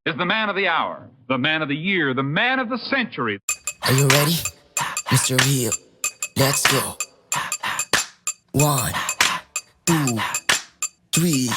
is the man of the hour, the man of the year, the man of the century. Are you ready? Mr. Real, let's go. 1, 2, 3.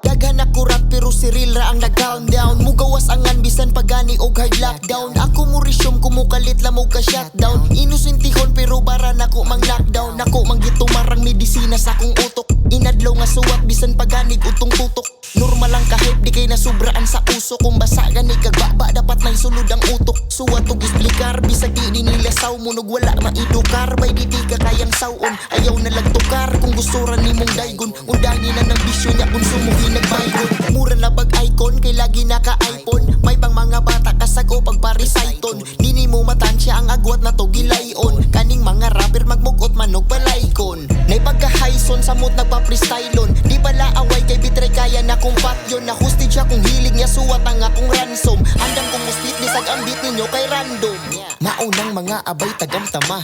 Daghan ako rap pero si Real ra ang nag-countdown. Mugawas ang bisan pagani og hard lockdown. Ako mo resume kumukalit lamog ka shutdown. Inosentihon pero bara nako mang lockdown. Nako mang gitumarang medisina sa akong utok. Inadlaw nga suwat bisan paganig utong tutok. Normal lang kahit di kay nasubraan sa uso. Kung basa gani kagbaba dapat may sulod ang utok. Suwat og explicar bisag di nila saw munog wala maidukar. Bay di ka kayang sawon ayaw na lang tukar. Kung gusto ra nimong daygon undani na ng bisyo niya konsumuhin nagbaygon. Mura na bag icon kay lagi naka-iPhone. May pang mga bata kasago pag parisayton. Dini mo matansya ang agwat na to gilayon. Kaning mga rapper magmugot manog palaykon. Nay pagka-hyson samot nagpa-freestylon. Di pala away kay bitray kaya na kong patyon. Na hostage akong hilig niya suwat ang akong ransom. Andang kong mustit bisag ambit ninyo kay random. Maunang mga abay tagamtama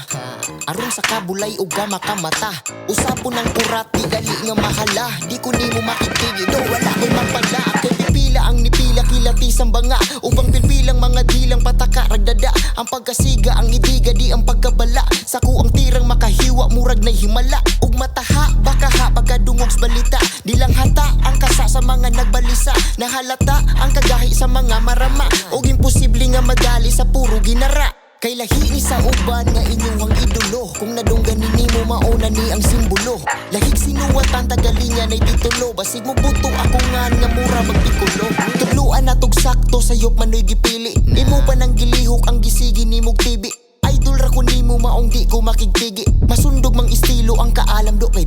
aron sa kabulay ug makamata. Usapon ng kurat di dali nga mahala. Di ko nimo makitigi do wala ko'y mapala. Kay pipila ang nipila kilati sambanga. Upang pilpilang mga dilang pataka ragdada. Ang pagkasiga ang idiga di ang pagkabala. Saku ang tirang makahiwa murag na himala. Ug mataha bakaha pagkadungogs balita. Di lang hata ang kasa sa mga nagbalisa. Nahalata ang kagahi sa mga marama. Ug imposible nga madali sa puro ginara. Kay lahi ni sa uban nga inyong idolo. Kung nadunggan ni mo mauna ni ang simbolo. Lahig sinuwatan tagalingan ay titulo. Basig mo buto ako nga mura magpikulo. Tuluan na tog sakto sayop manoy gipili. Imo pa nang gilihok ang gisigi ni mog tibi. Idol ra ko nimo maong di ko makigtigi. Masundog mang estilo ang kaalam do kay